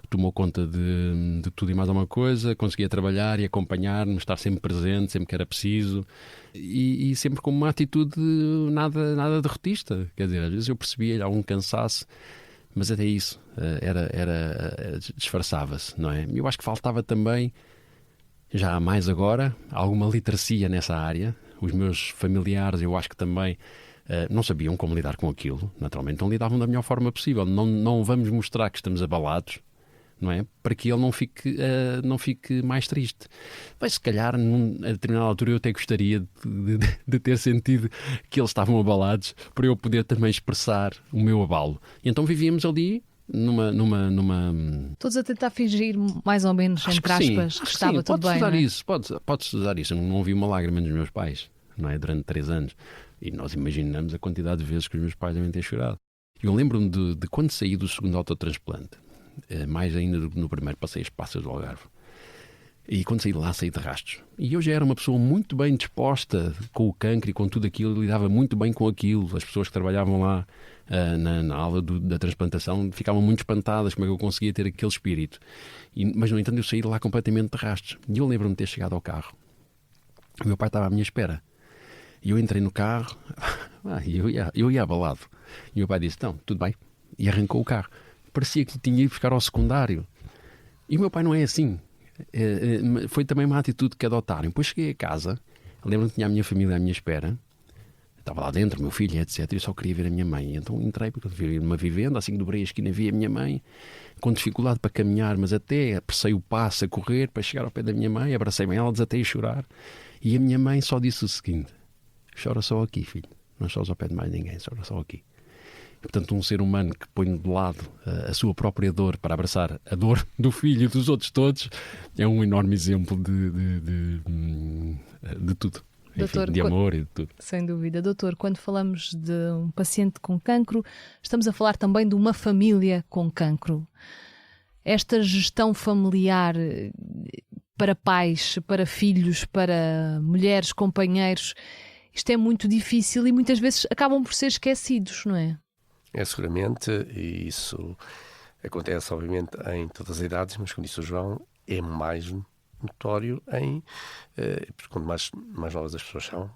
tomou conta de tudo e mais alguma coisa, conseguia trabalhar e acompanhar-nos, estar sempre presente, sempre que era preciso, e sempre com uma atitude nada derrotista. Quer dizer, às vezes eu percebia algum cansaço, mas até isso disfarçava-se, não é? Eu acho que faltava também, já mais agora, alguma literacia nessa área. Os meus familiares, eu acho que também não sabiam como lidar com aquilo. Naturalmente, não lidavam da melhor forma possível. Não vamos mostrar que estamos abalados, não é? Para que ele não fique mais triste. Mas se calhar, a determinada altura, eu até gostaria de ter sentido que eles estavam abalados para eu poder também expressar o meu abalo. E então vivíamos ali numa... Todos a tentar fingir, mais ou menos, entre aspas, que estava tudo bem. Pode-se usar isso. Eu não vi uma lágrima nos meus pais, não é? Durante 3 anos. E nós imaginamos a quantidade de vezes que os meus pais devem ter chorado. Eu lembro-me de quando saí do segundo autotransplante, mais ainda do que no primeiro, passei as passas do Algarve. E quando saí de lá, saí de Rastos. E eu já era uma pessoa muito bem disposta com o cancro e com tudo aquilo, lidava muito bem com aquilo. As pessoas que trabalhavam lá na aula da transplantação ficavam muito espantadas como é que eu conseguia ter aquele espírito. Mas, no entanto, eu saí de lá completamente de Rastos. E eu lembro-me de ter chegado ao carro. O meu pai estava à minha espera. E eu entrei no carro, e eu ia abalado. E o meu pai disse, não, tudo bem. E arrancou o carro. Parecia que tinha ido buscar ao secundário. E o meu pai não é assim. Foi também uma atitude que adotaram. Depois cheguei a casa, lembro-me que tinha a minha família à minha espera, estava lá dentro, meu filho, etc. Eu só queria ver a minha mãe. Então entrei, porque vivia numa vivenda, assim que dobrei a esquina, vi a minha mãe, com dificuldade para caminhar, mas até apressei o passo a correr para chegar ao pé da minha mãe, abracei-me a ela, desatei a chorar. E a minha mãe só disse o seguinte: chora só aqui, filho, não choras ao pé de mais ninguém, chora só aqui. Portanto, um ser humano que põe de lado a sua própria dor para abraçar a dor do filho e dos outros todos é um enorme exemplo de tudo. Doutor, enfim, de amor e de tudo. Sem dúvida. Doutor, quando falamos de um paciente com cancro, estamos a falar também de uma família com cancro. Esta gestão familiar para pais, para filhos, para mulheres, companheiros, isto é muito difícil e muitas vezes acabam por ser esquecidos, não é? É seguramente, e isso acontece obviamente em todas as idades, mas como disse o João, é mais notório porque quanto mais novas as pessoas são,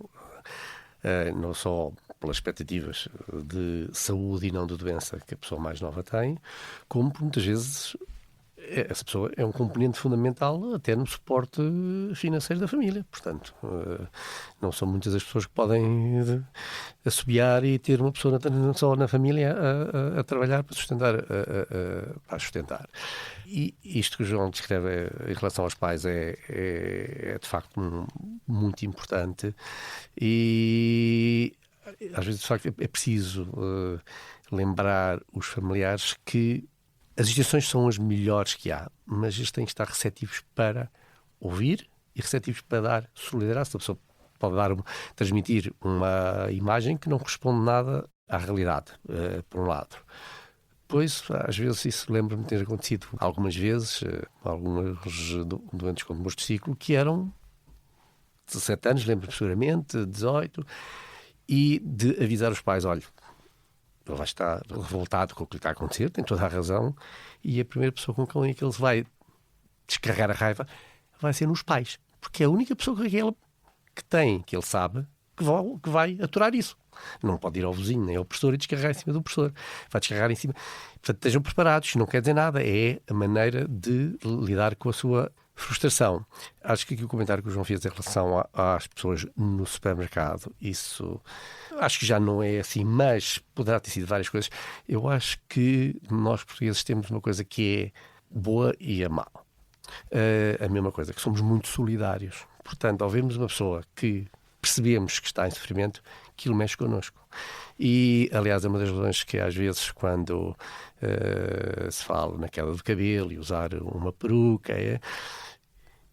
não só pelas expectativas de saúde e não de doença que a pessoa mais nova tem, como por muitas vezes essa pessoa é um componente fundamental até no suporte financeiro da família. Portanto, não são muitas as pessoas que podem assobiar e ter uma pessoa não só na família a trabalhar para sustentar. E isto que o João descreve em relação aos pais é de facto muito importante, e às vezes de facto é preciso lembrar os familiares que as instituições são as melhores que há, mas eles têm que estar receptivos para ouvir e receptivos para dar solidariedade. Se a pessoa pode transmitir uma imagem que não corresponde nada à realidade, por um lado. Pois, às vezes, isso lembro-me de ter acontecido algumas vezes, alguns doentes com tumores de ciclo, que eram 17 anos, lembro-me seguramente, 18, e de avisar os pais, olha, ele vai estar revoltado com o que lhe está a acontecer, tem toda a razão, e a primeira pessoa com quem ele vai descarregar a raiva vai ser nos pais, porque é a única pessoa que ele sabe que vai aturar isso. Não pode ir ao vizinho nem ao professor e descarregar em cima do professor, vai descarregar em cima. Portanto, estejam preparados, não quer dizer nada, é a maneira de lidar com a sua frustração. Acho que aqui o comentário que o João fez em relação às pessoas no supermercado, isso acho que já não é assim, mas poderá ter sido várias coisas. Eu acho que nós portugueses temos uma coisa que é boa e é má. A mesma coisa, que somos muito solidários. Portanto, ao vermos uma pessoa que percebemos que está em sofrimento, aquilo mexe connosco. E, aliás, é uma das razões que às vezes quando se fala na queda do cabelo e usar uma peruca,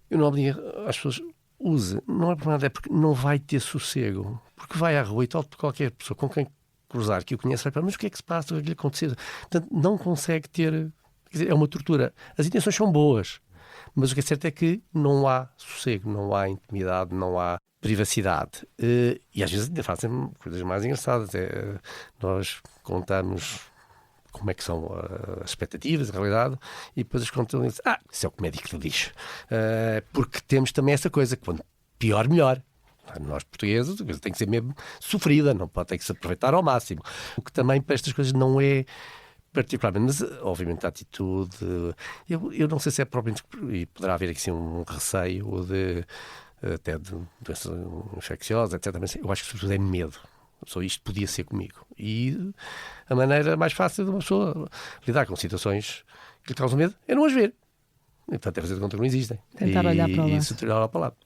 eu não obrigo as pessoas, use, não é por nada, é porque não vai ter sossego, porque vai à rua e tal, qualquer pessoa com quem cruzar que o conhece vai falar, mas o que é que se passa, o que é que lhe aconteceu? Portanto, não consegue ter, quer dizer, é uma tortura. As intenções são boas, Mas o que é certo é que não há sossego, não há intimidade, não há privacidade. E às vezes ainda fazem coisas mais engraçadas. Nós contamos como é que são as expectativas, a realidade, e depois as contam e dizem, isso é o que o médico lhe diz. Porque temos também essa coisa, quando pior, melhor. Nós portugueses, a coisa tem que ser mesmo sofrida, não pode ter que se aproveitar ao máximo. O que também para estas coisas não é particularmente, mas obviamente a atitude, eu não sei se é propriamente, e poderá haver aqui sim, um receio ou até de doença infecciosa, etc. Mas eu acho que sobretudo é medo. Só isto podia ser comigo. E a maneira mais fácil de uma pessoa lidar com situações que lhe causam medo é não as ver. E, portanto, é fazer de conta que não existem. Tentar olhar para o lado. E olhar para o lado.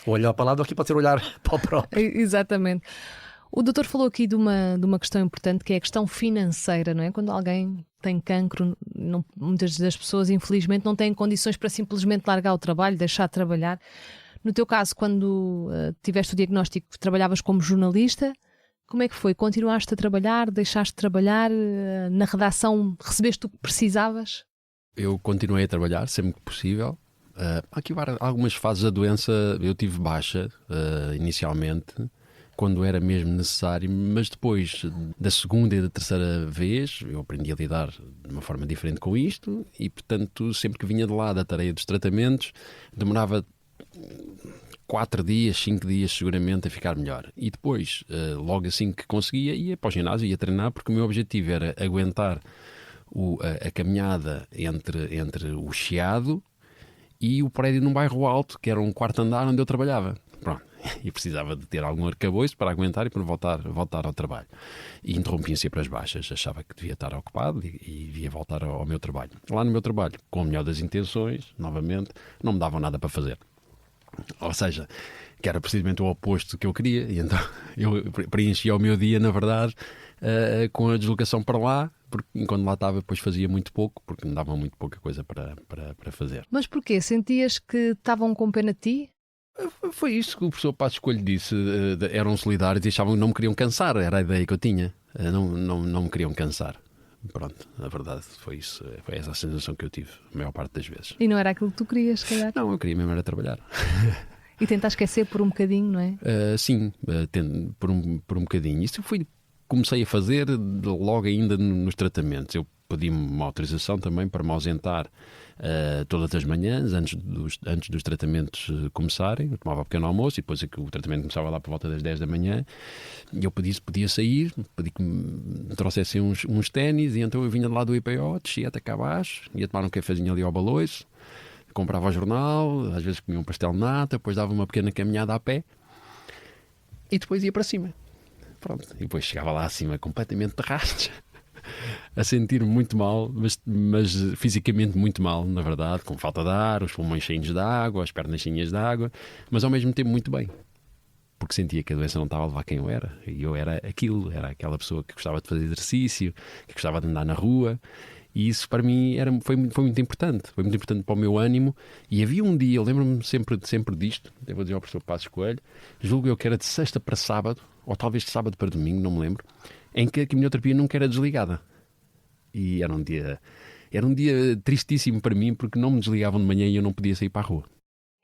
Olhar para o lado, aqui pode ser olhar para o próprio. Exatamente. O doutor falou aqui de uma questão importante, que é a questão financeira, não é? Quando alguém tem cancro, muitas das pessoas, infelizmente, não têm condições para simplesmente largar o trabalho, deixar de trabalhar. No teu caso, quando tiveste o diagnóstico, trabalhavas como jornalista. Como é que foi? Continuaste a trabalhar? Deixaste de trabalhar? Na redação recebeste o que precisavas? Eu continuei a trabalhar sempre que possível. Há aqui algumas fases da doença. Eu tive baixa inicialmente, quando era mesmo necessário, mas depois da segunda e da terceira vez eu aprendi a lidar de uma forma diferente com isto e, portanto, sempre que vinha de lá da tarefa dos tratamentos, demorava 4 dias, 5 dias seguramente a ficar melhor. E depois, logo assim que conseguia, ia para o ginásio, ia treinar, porque o meu objetivo era aguentar a caminhada entre o Chiado e o prédio num bairro alto, que era um quarto andar onde eu trabalhava. Pronto. E precisava de ter algum arcabouço para aguentar e para voltar ao trabalho. E interrompia sempre as baixas. Achava que devia estar ocupado e devia voltar ao meu trabalho. Lá no meu trabalho, com a melhor das intenções, novamente, não me davam nada para fazer. Ou seja, que era precisamente o oposto que eu queria. E então eu preenchia o meu dia, na verdade, com a deslocação para lá, porque enquanto lá estava, depois fazia muito pouco, porque me davam muito pouca coisa para fazer. Mas porquê? Sentias que estavam com pena de ti? Foi isso que o professor Passos Coelho disse. Eram solidários e achavam que não me queriam cansar. Era a ideia que eu tinha. Não me queriam cansar. Pronto, a verdade foi isso. Foi essa a sensação que eu tive a maior parte das vezes. E não era aquilo que tu querias, se calhar? Não, eu queria mesmo era trabalhar. E tentar esquecer por um bocadinho, não é? Sim, por um bocadinho. Isso comecei a fazer logo ainda nos tratamentos. Eu pedi-me uma autorização também para me ausentar todas as manhãs, antes dos tratamentos começarem. Eu tomava um pequeno almoço e depois o tratamento começava lá por volta das 10 da manhã. E eu pedi se podia sair, pedi que me trouxessem uns ténis, e então eu vinha de lá do IPO, descia até cá abaixo, ia tomar um cafezinho ali ao Baloiço, comprava o jornal, às vezes comia um pastel de nata, depois dava uma pequena caminhada a pé e depois ia para cima. Pronto. E depois chegava lá acima completamente de rastos, a sentir-me muito mal, mas fisicamente muito mal, na verdade, com falta de ar, os pulmões cheios de água, as pernas cheias de água, mas ao mesmo tempo muito bem, porque sentia que a doença não estava a levar quem eu era. E eu era aquilo, era aquela pessoa que gostava de fazer exercício, que gostava de andar na rua, e isso para mim foi muito importante. Foi muito importante para o meu ânimo. E havia um dia, eu lembro-me sempre disto, eu vou dizer ao professor Passos Coelho, julgo eu que era de sexta para sábado, ou talvez de sábado para domingo, não me lembro, em que a quimioterapia nunca era desligada. E era um dia tristíssimo para mim, porque não me desligavam de manhã e eu não podia sair para a rua.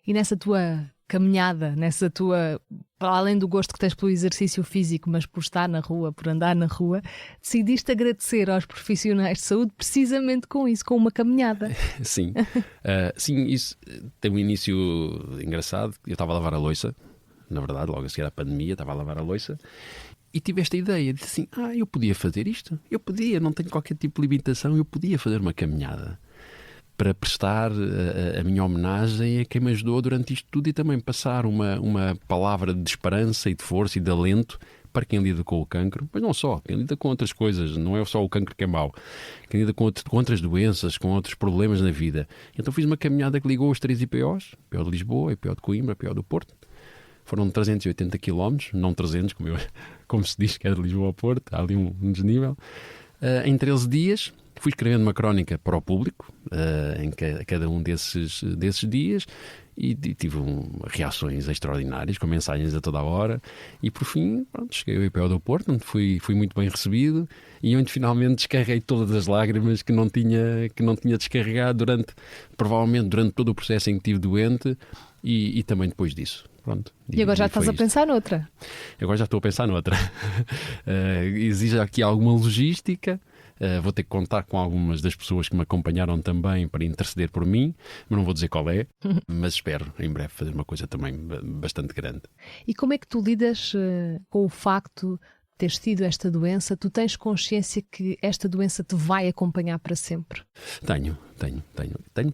E nessa tua caminhada, para além do gosto que tens pelo exercício físico, mas por estar na rua, por andar na rua, decidiste agradecer aos profissionais de saúde precisamente com isso, com uma caminhada. Sim. Sim, isso tem um início engraçado. Eu estava a lavar a louça, na verdade, logo a seguir à pandemia, estava a lavar a louça, e tive esta ideia, disse assim, eu podia fazer isto, não tenho qualquer tipo de limitação, eu podia fazer uma caminhada para prestar a minha homenagem a quem me ajudou durante isto tudo e também passar uma palavra de esperança e de força e de alento para quem lida com o cancro, mas não só, quem lida com outras coisas, não é só o cancro que é mau, quem lida com outras doenças, com outros problemas na vida. Então fiz uma caminhada que ligou os 3 IPOs, IPO de Lisboa, IPO de Coimbra, IPO do Porto. Foram 380 km, não 300, como se diz, que é de Lisboa ao Porto, há ali um desnível. Em 13 dias, fui escrevendo uma crónica para o público, em cada um desses dias, e tive reações extraordinárias, com mensagens a toda a hora, e por fim, pronto, cheguei ao IPO do Porto, onde fui muito bem recebido e onde finalmente descarreguei todas as lágrimas que não tinha descarregado provavelmente durante todo o processo em que estive doente e também depois disso. Pronto, e agora já estás a pensar noutra? Agora já estou a pensar noutra. Exige aqui alguma logística. Vou ter que contar com algumas das pessoas que me acompanharam também para interceder por mim, mas não vou dizer qual é, mas espero em breve fazer uma coisa também bastante grande. E como é que tu lidas com o facto de teres tido esta doença? Tu tens consciência que esta doença te vai acompanhar para sempre? Tenho,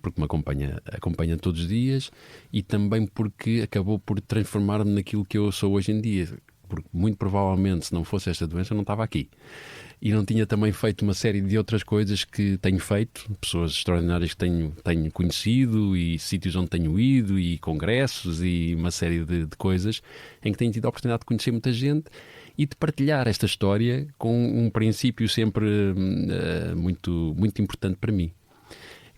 porque me acompanha todos os dias e também porque acabou por transformar-me naquilo que eu sou hoje em dia. Porque muito provavelmente, se não fosse esta doença, eu não estava aqui. E não tinha também feito uma série de outras coisas que tenho feito, pessoas extraordinárias que tenho conhecido e sítios onde tenho ido e congressos e uma série de coisas em que tenho tido a oportunidade de conhecer muita gente e de partilhar esta história com um princípio sempre muito, muito importante para mim,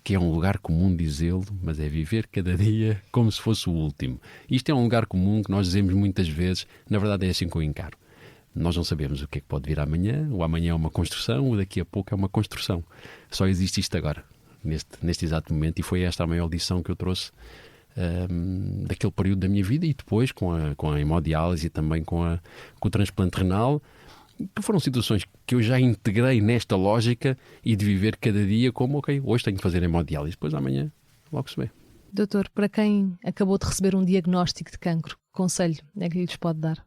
que é um lugar comum dizê-lo, mas é viver cada dia como se fosse o último. Isto é um lugar comum que nós dizemos muitas vezes, na verdade é assim que eu encaro. Nós não sabemos o que é que pode vir amanhã, o amanhã é uma construção, o daqui a pouco é uma construção. Só existe isto agora, neste exato momento, e foi esta a maior lição que eu trouxe daquele período da minha vida e depois com a hemodiálise e também com o transplante renal, que foram situações que eu já integrei nesta lógica e de viver cada dia como, ok, hoje tenho que fazer hemodiálise, depois amanhã logo se vê. Doutor, para quem acabou de receber um diagnóstico de cancro, que conselho é que lhes pode dar?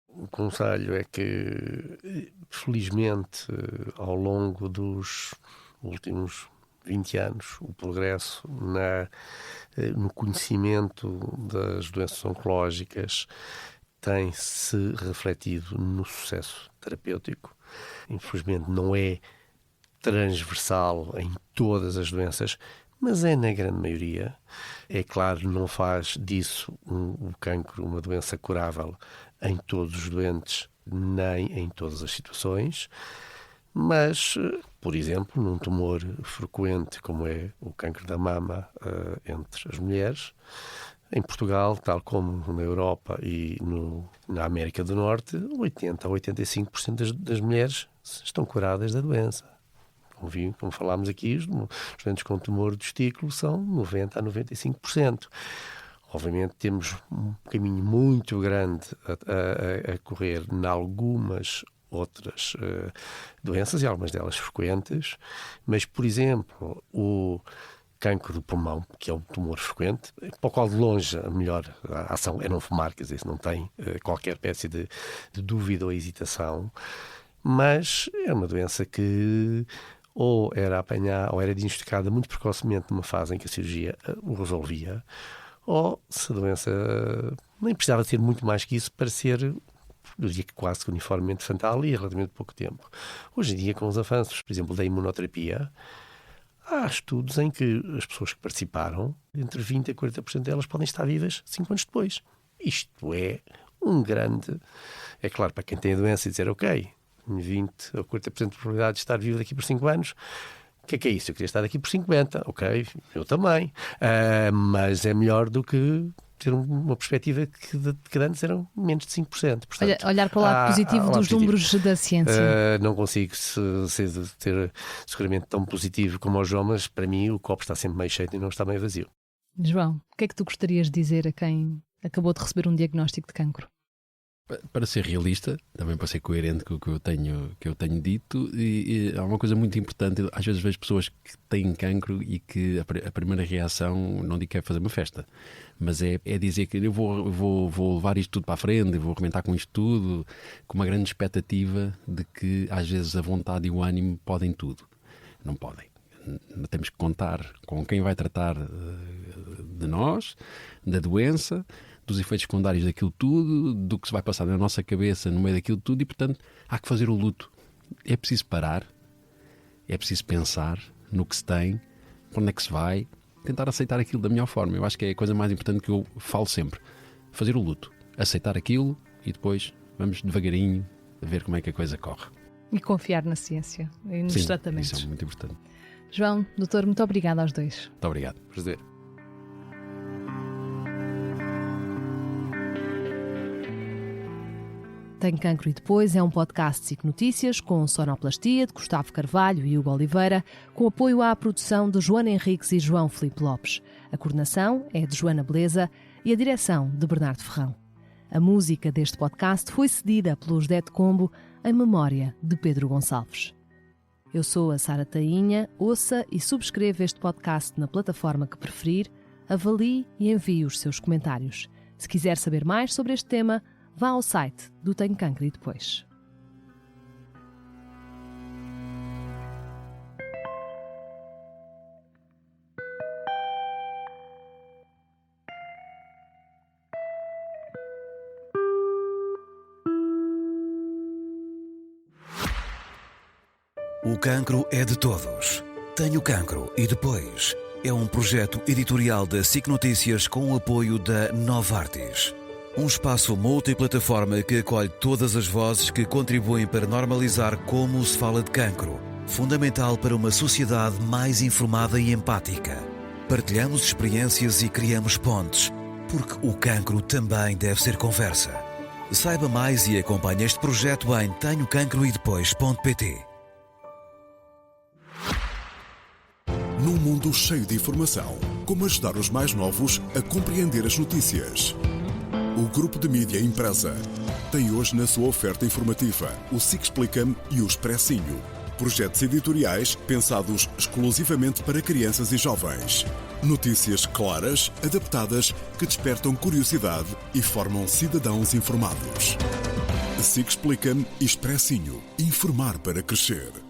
O conselho é que, felizmente, ao longo dos últimos 20 anos, o progresso no conhecimento das doenças oncológicas tem-se refletido no sucesso terapêutico. Infelizmente, não é transversal em todas as doenças, mas é na grande maioria. É claro, não faz disso o cancro uma doença curável em todos os doentes, nem em todas as situações, mas, por exemplo, num tumor frequente como é o cancro da mama entre as mulheres, em Portugal, tal como na Europa e na América do Norte, 80% a 85% das mulheres estão curadas da doença. Como falámos aqui, os doentes com tumor de testículo são 90% a 95%. Obviamente temos um caminho muito grande a correr em algumas outras doenças, e algumas delas frequentes, mas, por exemplo, o cancro do pulmão, que é um tumor frequente, para o qual de longe a melhor ação é não fumar, quer dizer, não tem qualquer espécie de dúvida ou hesitação, mas é uma doença que ou era diagnosticada muito precocemente numa fase em que a cirurgia o resolvia, ou se a doença nem precisava ser muito mais que isso para ser, eu diria que quase que uniformemente fatal e em relativamente pouco tempo. Hoje em dia, com os avanços, por exemplo, da imunoterapia, há estudos em que as pessoas que participaram, entre 20% a 40% delas podem estar vivas 5 anos depois. Isto é um grande... É claro, para quem tem a doença e dizer, ok, 20% a 40% de probabilidade de estar vivo daqui por 5 anos... O que é isso? Eu queria estar aqui por 50, ok, eu também, mas é melhor do que ter uma perspectiva que antes eram menos de 5%. Portanto, olhar para o lado positivo dos números da ciência. Não consigo ter seguramente tão positivo como o João, mas para mim o copo está sempre meio cheio e não está meio vazio. João, o que é que tu gostarias de dizer a quem acabou de receber um diagnóstico de cancro? Para ser realista, também para ser coerente com o que eu tenho dito, e há uma coisa muito importante. Às vezes vejo pessoas que têm cancro e que a primeira reação, não digo que é fazer uma festa, mas é dizer que eu vou levar isto tudo para a frente, eu vou arrebentar com isto tudo, com uma grande expectativa de que às vezes a vontade e o ânimo podem tudo. Não podem. Temos que contar com quem vai tratar de nós, da doença, dos efeitos secundários daquilo tudo, do que se vai passar na nossa cabeça no meio daquilo tudo, e portanto há que fazer o luto. É preciso parar, é preciso pensar no que se tem, para onde é que se vai, tentar aceitar aquilo da melhor forma. Eu acho que é a coisa mais importante que eu falo sempre. Fazer o luto, aceitar aquilo e depois vamos devagarinho a ver como é que a coisa corre. E confiar na ciência e nos tratamentos. Isso é muito importante. João, doutor, muito obrigada aos dois. Muito obrigado. Prazer. Tenho Cancro e Depois é um podcast de SIC Notícias com sonoplastia de Gustavo Carvalho e Hugo Oliveira, com apoio à produção de Joana Henriques e João Filipe Lopes. A coordenação é de Joana Beleza e a direção de Bernardo Ferrão. A música deste podcast foi cedida pelos Dead Combo em memória de Pedro Gonçalves. Eu sou a Sara Tainha, ouça e subscreva este podcast na plataforma que preferir, avalie e envie os seus comentários. Se quiser saber mais sobre este tema, vá ao site do Tenho Cancro e Depois. O cancro é de todos. Tenho Cancro e Depois é um projeto editorial da SIC Notícias com o apoio da Novartis. Um espaço multiplataforma que acolhe todas as vozes que contribuem para normalizar como se fala de cancro, fundamental para uma sociedade mais informada e empática. Partilhamos experiências e criamos pontes, porque o cancro também deve ser conversa. Saiba mais e acompanhe este projeto em tenhocancroedepois.pt. Num mundo cheio de informação, como ajudar os mais novos a compreender as notícias? O Grupo de Mídia Impressa tem hoje na sua oferta informativa o SIC Explica-me e o Expressinho, projetos editoriais pensados exclusivamente para crianças e jovens. Notícias claras, adaptadas, que despertam curiosidade e formam cidadãos informados. SIC Explica-me e Expressinho. Informar para crescer.